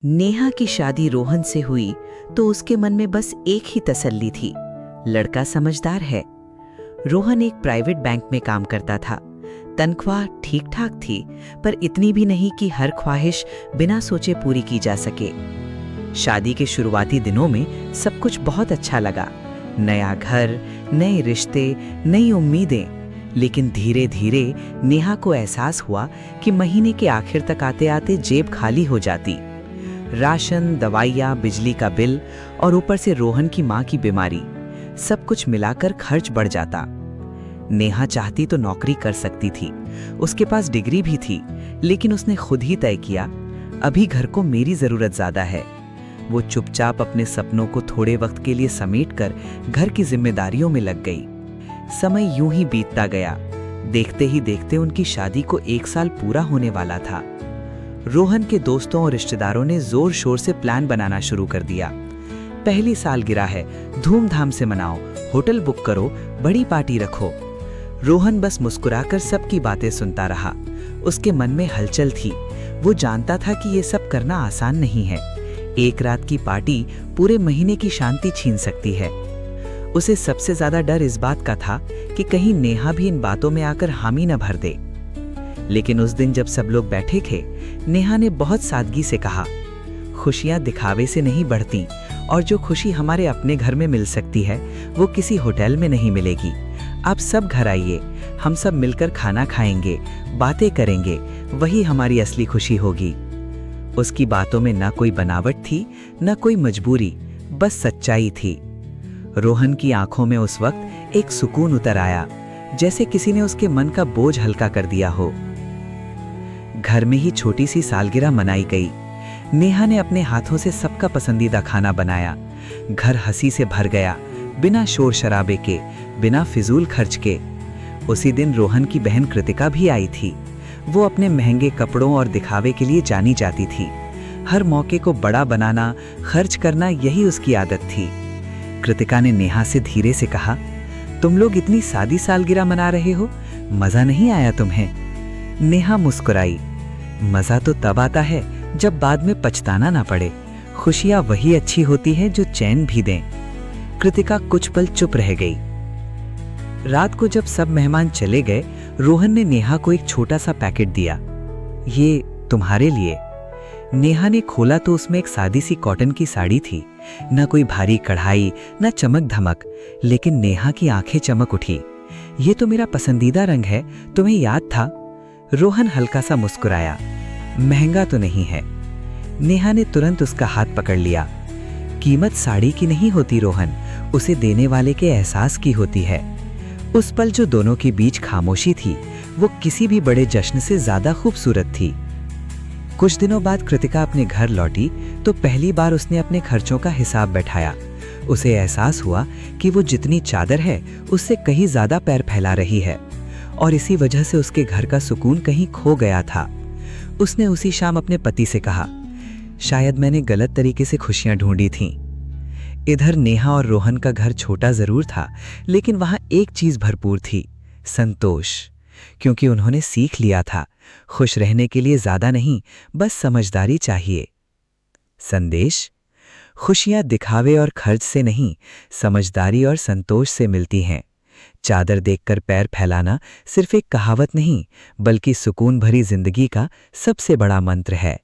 नेहा की शादी रोहन से हुई तो उसके मन में बस एक ही तसल्ली थी, लड़का समझदार है। रोहन एक प्राइवेट बैंक में काम करता था। तनख्वाह ठीक ठाक थी, पर इतनी भी नहीं कि हर ख्वाहिश बिना सोचे पूरी की जा सके। शादी के शुरुआती दिनों में सब कुछ बहुत अच्छा लगा। नया घर, नए रिश्ते, नई उम्मीदें। लेकिन धीरे धीरे नेहा को एहसास हुआ कि महीने के आखिर तक आते आते जेब खाली हो जाती। राशन, दवाइयाँ, बिजली का बिल और ऊपर से रोहन की माँ की बीमारी, सब कुछ मिलाकर खर्च बढ़ जाता। नेहा चाहती तो नौकरी कर सकती थी, उसके पास डिग्री भी थी, लेकिन उसने खुद ही तय किया, अभी घर को मेरी जरूरत ज्यादा है। वो चुपचाप अपने सपनों को थोड़े वक्त के लिए समेटकर घर की जिम्मेदारियों में लग गई। समय यूं ही बीतता गया। देखते ही देखते उनकी शादी को 1 साल पूरा होने वाला था। रोहन के दोस्तों और रिश्तेदारों ने जोर शोर से प्लान बनाना शुरू कर दिया। पहली सालगिरह है, धूमधाम से मनाओ, होटल बुक करो, बड़ी पार्टी रखो। रोहन बस मुस्कुराकर सबकी बातें सुनता रहा। उसके मन में हलचल थी। वो जानता था कि ये सब करना आसान नहीं है। एक रात की पार्टी पूरे महीने की शांति छीन सकती है। उसे सबसे ज्यादा डर इस बात का था कि कहीं नेहा भी इन बातों में आकर हामी न भर दे। लेकिन उस दिन जब सब लोग बैठे थे, नेहा ने बहुत सादगी से कहा, खुशियां दिखावे से नहीं बढ़ती, और जो खुशी हमारे अपने घर में मिल सकती है वो किसी होटल में नहीं मिलेगी। आप सब घर आइए, हम सब मिलकर खाना खाएंगे, बातें करेंगे, वही हमारी असली खुशी होगी। उसकी बातों में न कोई बनावट थी, न कोई मजबूरी, बस सच्चाई थी। रोहन की आंखों में उस वक्त एक सुकून उतर आया, जैसे किसी ने उसके मन का बोझ हल्का कर दिया हो। घर में ही छोटी सी सालगिरह मनाई गई। नेहा ने अपने हाथों से सबका पसंदीदा खाना बनाया। घर हंसी से भर गया, बिना शोर शराबे के, बिना फिजूल खर्च के। उसी दिन रोहन की बहन कृतिका भी आई थी। वो अपने महंगे कपड़ों और दिखावे के लिए जानी जाती थी। हर मौके को बड़ा बनाना, खर्च करना, यही उसकी आदत थी। कृतिका ने नेहा से धीरे से कहा, तुम लोग इतनी सादी सालगिरह मना रहे हो, मजा नहीं आया तुम्हें? नेहा मुस्कुराई, मजा तो तब आता है जब बाद में पछताना ना पड़े। खुशियां वही अच्छी होती है जो चैन भी दें। कृतिका कुछ पल चुप रह गई। रात को जब सब मेहमान चले गए, रोहन ने नेहा को एक छोटा सा पैकेट दिया। ये तुम्हारे लिए। नेहा ने खोला तो उसमें एक सादी सी कॉटन की साड़ी थी। न कोई भारी कढ़ाई, न चमक धमक, लेकिन नेहा की आंखें चमक उठी। ये तो मेरा पसंदीदा रंग है, तुम्हें याद था? रोहन हल्का सा मुस्कुराया, महंगा तो नहीं है। नेहा ने तुरंत उसका हाथ पकड़ लिया। कीमत साड़ी की नहीं होती रोहन, उसे देने वाले के एहसास की होती है। उस पल जो दोनों के बीच खामोशी थी, वो किसी भी बड़े जश्न से ज्यादा खूबसूरत थी। कुछ दिनों बाद कृतिका अपने घर लौटी तो पहली बार उसने अपने खर्चों का हिसाब बैठाया। उसे एहसास हुआ कि वो जितनी चादर है उससे कहीं ज्यादा पैर फैला रही है, और इसी वजह से उसके घर का सुकून कहीं खो गया था। उसने उसी शाम अपने पति से कहा, शायद मैंने गलत तरीके से खुशियां ढूंढी थीं। इधर नेहा और रोहन का घर छोटा जरूर था, लेकिन वहां एक चीज भरपूर थी, संतोष। क्योंकि उन्होंने सीख लिया था, खुश रहने के लिए ज्यादा नहीं, बस समझदारी चाहिए। संदेश: खुशियां दिखावे और खर्च से नहीं, समझदारी और संतोष से मिलती हैं। चादर देखकर पैर फैलाना सिर्फ एक कहावत नहीं, बल्कि सुकून भरी जिंदगी का सबसे बड़ा मंत्र है।